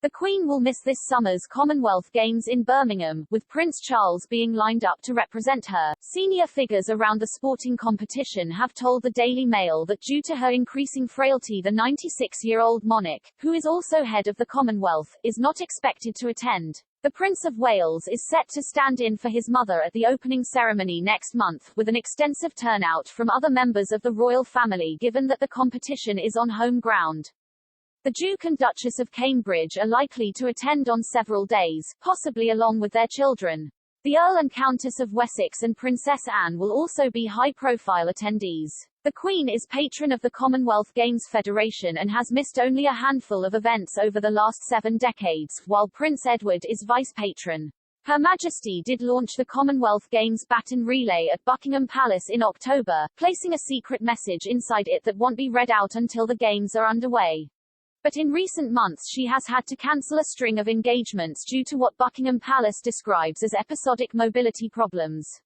The Queen will miss this summer's Commonwealth Games in Birmingham, with Prince Charles being lined up to represent her. Senior figures around the sporting competition have told the Daily Mail that due to her increasing frailty, the 96-year-old monarch, who is also head of the Commonwealth, is not expected to attend. The Prince of Wales is set to stand in for his mother at the opening ceremony next month, with an extensive turnout from other members of the royal family given that the competition is on home ground. The Duke and Duchess of Cambridge are likely to attend on several days, possibly along with their children. The Earl and Countess of Wessex and Princess Anne will also be high-profile attendees. The Queen is patron of the Commonwealth Games Federation and has missed only a handful of events over the last 7 decades, while Prince Edward is vice-patron. Her Majesty did launch the Commonwealth Games baton relay at Buckingham Palace in October, placing a secret message inside it that won't be read out until the Games are underway. But in recent months she has had to cancel a string of engagements due to what Buckingham Palace describes as episodic mobility problems.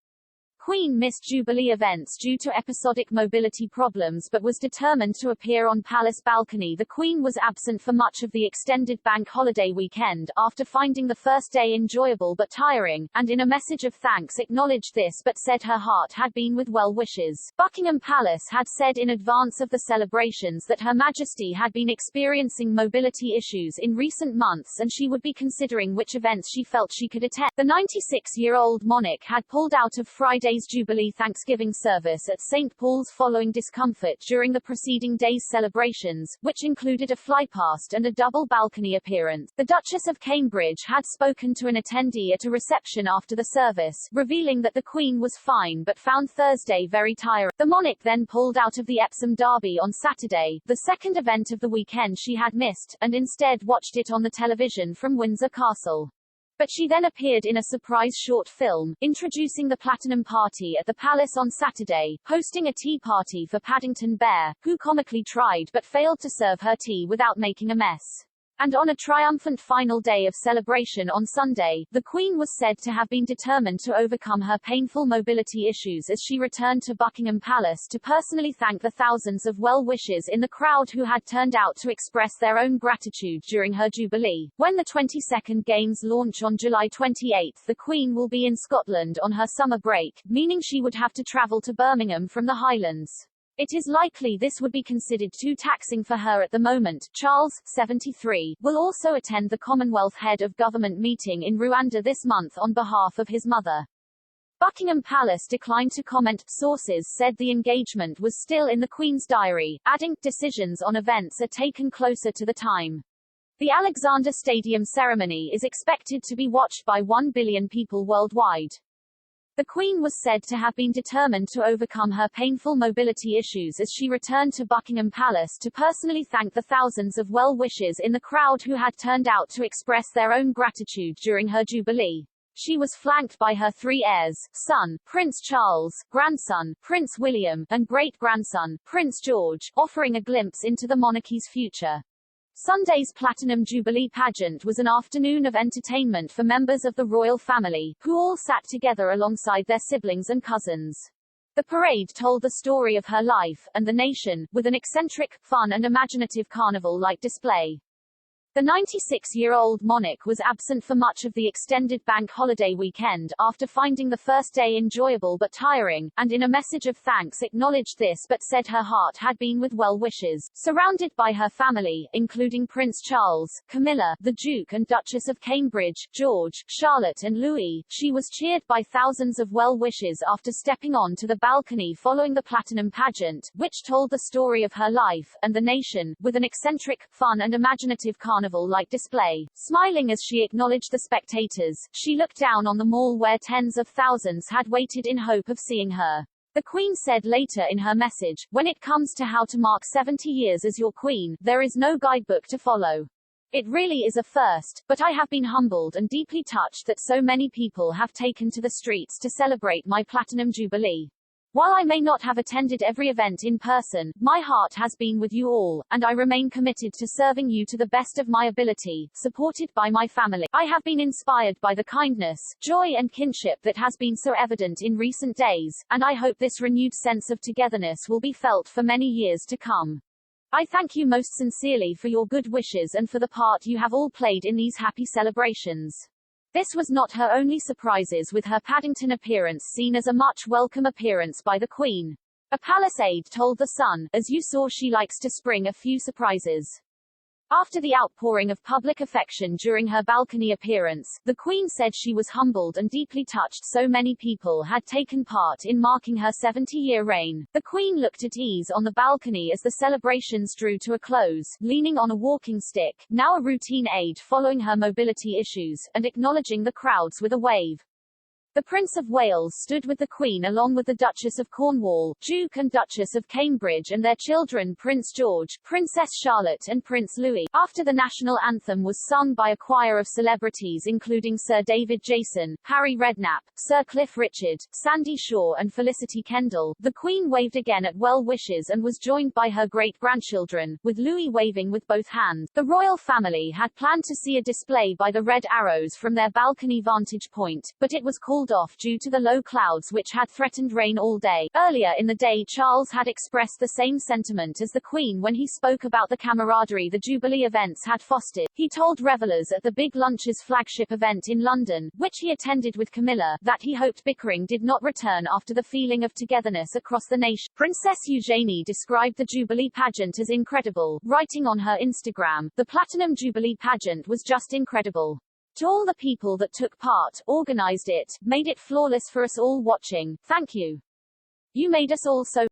Queen missed Jubilee events due to episodic mobility problems but was determined to appear on palace balcony. The Queen was absent for much of the extended bank holiday weekend, after finding the first day enjoyable but tiring, and in a message of thanks acknowledged this but said her heart had been with well wishes. Buckingham Palace had said in advance of the celebrations that Her Majesty had been experiencing mobility issues in recent months and she would be considering which events she felt she could attend. The 96-year-old monarch had pulled out of Friday's Jubilee Thanksgiving service at St. Paul's following discomfort during the preceding day's celebrations, which included a flypast and a double balcony appearance. The Duchess of Cambridge had spoken to an attendee at a reception after the service, revealing that the Queen was fine but found Thursday very tiring. The monarch then pulled out of the Epsom Derby on Saturday, the second event of the weekend she had missed, and instead watched it on the television from Windsor Castle. But she then appeared in a surprise short film, introducing the Platinum Party at the palace on Saturday, hosting a tea party for Paddington Bear, who comically tried but failed to serve her tea without making a mess. And on a triumphant final day of celebration on Sunday, the Queen was said to have been determined to overcome her painful mobility issues as she returned to Buckingham Palace to personally thank the thousands of well-wishers in the crowd who had turned out to express their own gratitude during her Jubilee. When the 22nd Games launch on July 28, the Queen will be in Scotland on her summer break, meaning she would have to travel to Birmingham from the Highlands. It is likely this would be considered too taxing for her at the moment. Charles, 73, will also attend the Commonwealth Head of Government meeting in Rwanda this month on behalf of his mother. Buckingham Palace declined to comment. Sources said the engagement was still in the Queen's diary, adding, decisions on events are taken closer to the time. The Alexander Stadium ceremony is expected to be watched by 1 billion people worldwide. The Queen was said to have been determined to overcome her painful mobility issues as she returned to Buckingham Palace to personally thank the thousands of well-wishers in the crowd who had turned out to express their own gratitude during her Jubilee. She was flanked by her 3 heirs, son, Prince Charles, grandson, Prince William, and great-grandson, Prince George, offering a glimpse into the monarchy's future. Sunday's Platinum Jubilee pageant was an afternoon of entertainment for members of the royal family, who all sat together alongside their siblings and cousins. The parade told the story of her life, and the nation, with an eccentric, fun and imaginative carnival-like display. The 96-year-old monarch was absent for much of the extended bank holiday weekend, after finding the first day enjoyable but tiring, and in a message of thanks acknowledged this but said her heart had been with well wishes. Surrounded by her family, including Prince Charles, Camilla, the Duke and Duchess of Cambridge, George, Charlotte and Louis, she was cheered by thousands of well wishes after stepping on to the balcony following the Platinum pageant, which told the story of her life, and the nation, with an eccentric, fun and imaginative carnival-like display. Smiling as she acknowledged the spectators, she looked down on the mall where tens of thousands had waited in hope of seeing her. The Queen said later in her message, "When it comes to how to mark 70 years as your Queen, there is no guidebook to follow. It really is a first, but I have been humbled and deeply touched that so many people have taken to the streets to celebrate my Platinum Jubilee. While I may not have attended every event in person, my heart has been with you all, and I remain committed to serving you to the best of my ability, supported by my family. I have been inspired by the kindness, joy and kinship that has been so evident in recent days, and I hope this renewed sense of togetherness will be felt for many years to come." I thank you most sincerely for your good wishes and for the part you have all played in these happy celebrations. This was not her only surprises, with her Paddington appearance seen as a much welcome appearance by the Queen. A palace aide told The Sun, "As you saw, she likes to spring a few surprises." After the outpouring of public affection during her balcony appearance, the Queen said she was humbled and deeply touched so many people had taken part in marking her 70-year reign. The Queen looked at ease on the balcony as the celebrations drew to a close, leaning on a walking stick, now a routine aid following her mobility issues, and acknowledging the crowds with a wave. The Prince of Wales stood with the Queen along with the Duchess of Cornwall, Duke and Duchess of Cambridge and their children Prince George, Princess Charlotte and Prince Louis. After the national anthem was sung by a choir of celebrities including Sir David Jason, Harry Redknapp, Sir Cliff Richard, Sandy Shaw and Felicity Kendall, the Queen waved again at well wishes and was joined by her great-grandchildren, with Louis waving with both hands. The royal family had planned to see a display by the Red Arrows from their balcony vantage point, but it was called off due to the low clouds which had threatened rain all day. Earlier in the day, Charles had expressed the same sentiment as the Queen when he spoke about the camaraderie the Jubilee events had fostered. He told revelers at the Big Lunches flagship event in London, which he attended with Camilla, that he hoped bickering did not return after the feeling of togetherness across the nation. Princess Eugenie described the Jubilee pageant as incredible, writing on her Instagram, "The Platinum Jubilee pageant was just incredible. To all the people that took part, organized it, made it flawless for us all watching, thank you. You made us all so